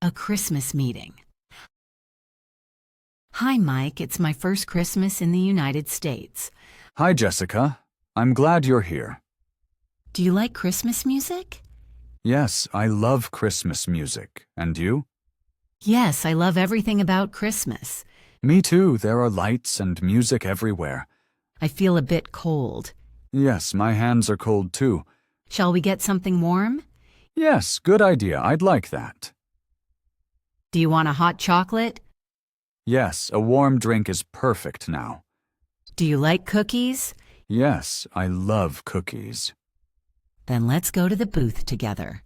A Christmas meeting. Hi, Mike. It's my first Christmas in the United States. Hi, Jessica. I'm glad you're here. Do you like Christmas music? Yes, I love Christmas music. And you? Yes, I love everything about Christmas. Me too. There are lights and music everywhere. I feel a bit cold. Yes, my hands are cold too. Shall we get something warm? Yes, good idea. I'd like that. Do you want a hot chocolate? Yes, a warm drink is perfect now. Do you like cookies? Yes, I love cookies. Then let's go to the booth together.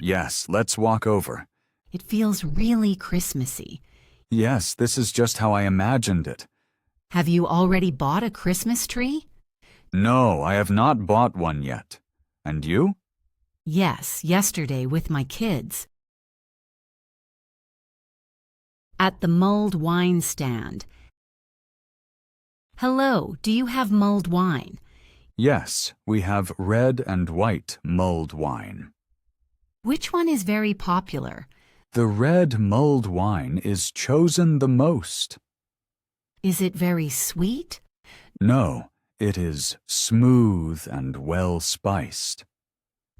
Yes, let's walk over. It feels really Christmassy. Yes, this is just how I imagined it. Have you already bought a Christmas tree? No, I have not bought one yet. And you? Yes, yesterday with my kids. At the mulled wine stand. Hello, do you have mulled wine? Yes, we have red and white mulled wine. Which one is very popular? The red mulled wine is chosen the most. Is it very sweet? No, it is smooth and well spiced.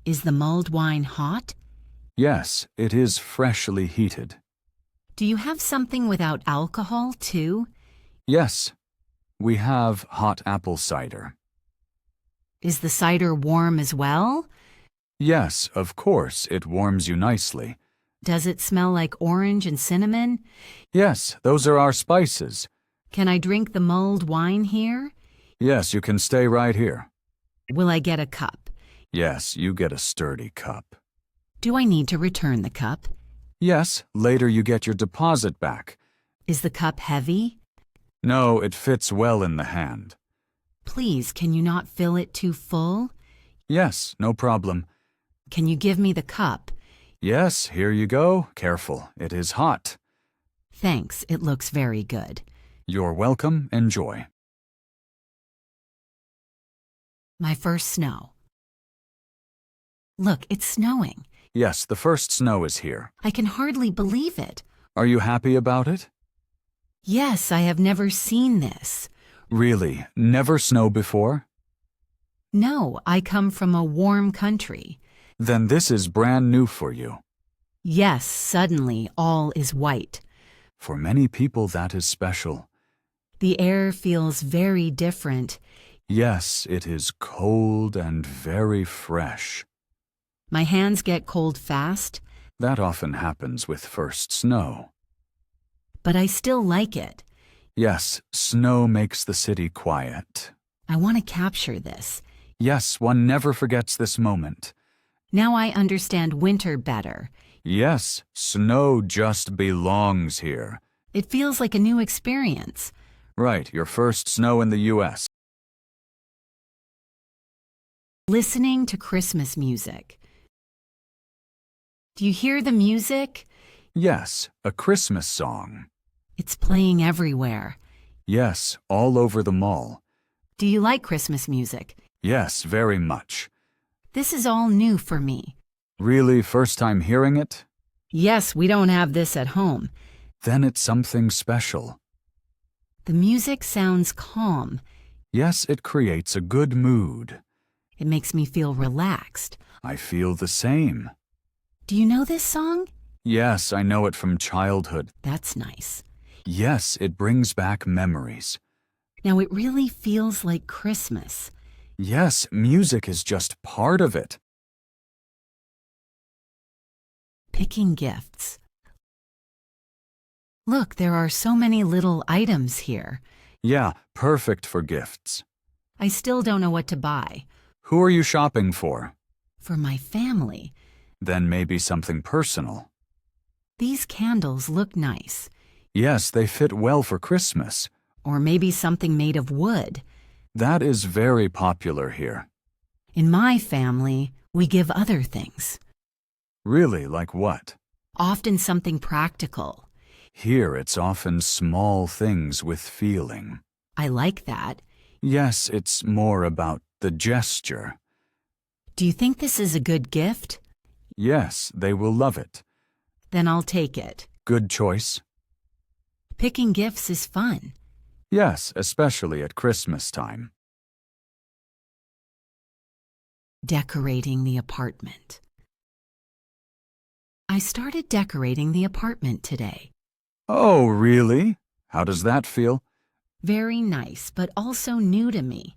Is the mulled wine hot? Yes, it is freshly heated. Do you have something without alcohol, too? Yes, we have hot apple cider. Is the cider warm as well? Yes, of course, it warms you nicely. Does it smell like orange and cinnamon? Yes, those are our spices. Can I drink the mulled wine here? Yes, you can stay right here. Will I get a cup? Yes, you get a sturdy cup. Do I need to return the cup? Yes, later you get your deposit back. Is the cup heavy? No, it fits well in the hand. Please, can you not fill it too full? Yes, no problem. Can you give me the cup? Yes, here you go. Careful, it is hot. Thanks, it looks very good. You're welcome. Enjoy. My first snow. Look, it's snowing. Yes, the first snow is here. I can hardly believe it. Are you happy about it? Yes, I have never seen this. Really? Never snow before? No, I come from a warm country. Then this is brand new for you. Yes, suddenly all is white. For many people, that is special. The air feels very different. Yes, it is cold and very fresh. My hands get cold fast, That often happens with first snow. but I still like it. Yes, snow makes the city quiet. I want to capture this. Yes, one never forgets this moment. Now I understand winter better. Yes, snow just belongs here. It feels like a new experience. Right, your first snow in the U.S. Listening to Christmas music. Do you hear the music? Yes, a Christmas song. It's playing everywhere. Yes, all over the mall. Do you like Christmas music? Yes, very much. This is all new for me. Really, first time hearing it? Yes, we don't have this at home. Then it's something special. The music sounds calm. Yes, it creates a good mood. It makes me feel relaxed. I feel the same. Do you know this song? Yes, I know it from childhood. That's nice. Yes, it brings back memories. Now it really feels like Christmas. Yes, music is just part of it. Picking gifts. Look, there are so many little items here. Yeah, perfect for gifts. I still don't know what to buy. Who are you shopping for? For my family. Then maybe something personal. These candles look nice. Yes, they fit well for Christmas. Or maybe something made of wood. That is very popular here. In my family, we give other things. Really, like what? Often something practical. Here it's often small things with feeling. I like that. Yes, it's more about the gesture. Do you think this is a good gift? Yes, they will love it. Then I'll take it. Good choice. Picking gifts is fun. Yes, especially at Christmas time. Decorating the apartment. I started decorating the apartment today. Oh, really? How does that feel? Very nice, but also new to me.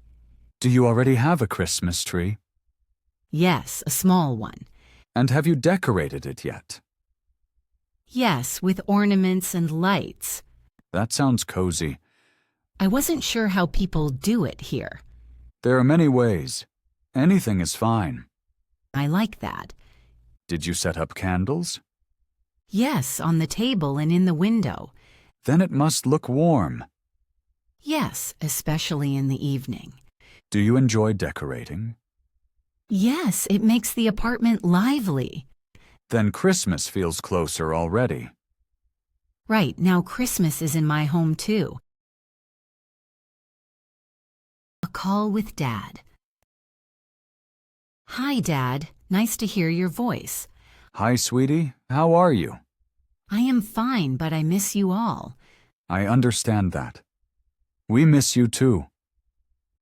Do you already have a Christmas tree? Yes, a small one. And have you decorated it yet? Yes, with ornaments and lights. That sounds cozy. I wasn't sure how people do it here. There are many ways. Anything is fine. I like that. Did you set up candles? Yes, on the table and in the window. Then it must look warm. Yes, especially in the evening. Do you enjoy decorating? Yes, it makes the apartment lively. Then Christmas feels closer already. Right, now Christmas is in my home too. A call with Dad. Hi, Dad. Nice to hear your voice. Hi, sweetie. How are you? I am fine, but I miss you all. I understand that. We miss you too.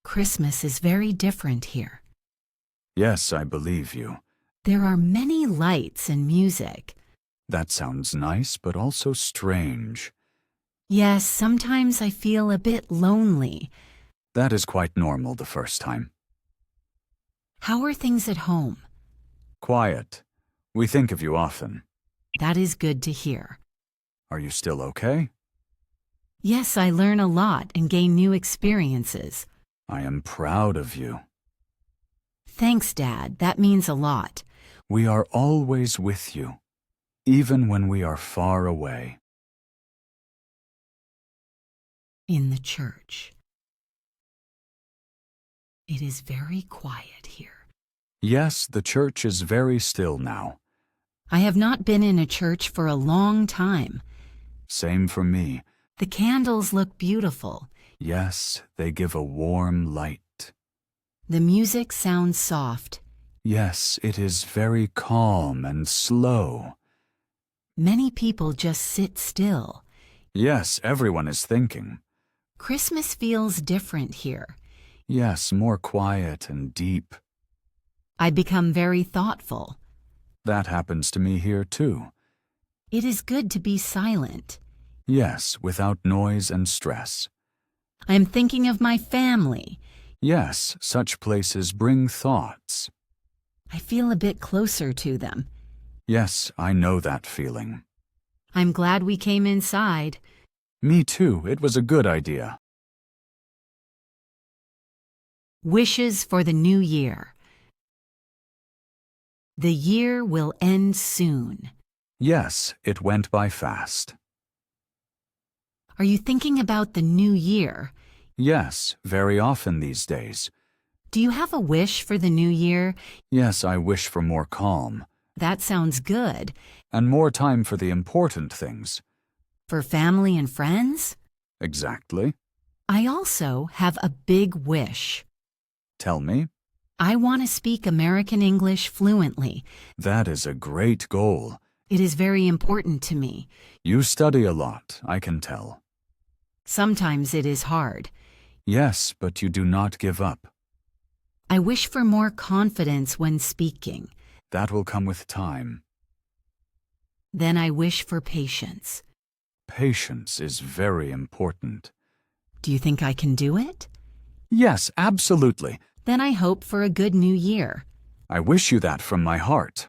Christmas is very different here. Yes, I believe you. There are many lights and music. That sounds nice, but also strange. Yes, sometimes I feel a bit lonely. That is quite normal the first time. How are things at home? Quiet. We think of you often. That is good to hear. Are you still okay? Yes, I learn a lot and gain new experiences. I am proud of you. Thanks, Dad. That means a lot. We are always with you, even when we are far away. In the church. It is very quiet here. Yes, the church is very still now. I have not been in a church for a long time. Same for me. The candles look beautiful. Yes, they give a warm light. The music sounds soft. Yes, it is very calm and slow. Many people just sit still. Yes, everyone is thinking. Christmas feels different here. Yes, more quiet and deep. I become very thoughtful. That happens to me here too. It is good to be silent. Yes, without noise and stress. I am thinking of my family. Yes, such places bring thoughts. I feel a bit closer to them. Yes, I know that feeling. I'm glad we came inside. Me too, it was a good idea. Wishes for the new year. The year will end soon. Yes, it went by fast. Are you thinking about the new year? Yes, very often these days. Do you have a wish for the new year? Yes, I wish for more calm. That sounds good. And more time for the important things. For family and friends? Exactly. I also have a big wish. Tell me. I want to speak American English fluently. That is a great goal. It is very important to me. You study a lot, I can tell. Sometimes it is hard. Yes, but you do not give up. I wish for more confidence when speaking. That will come with time. Then I wish for patience. Patience is very important. Do you think I can do it? Yes, absolutely. Then I hope for a good new year. I wish you that from my heart.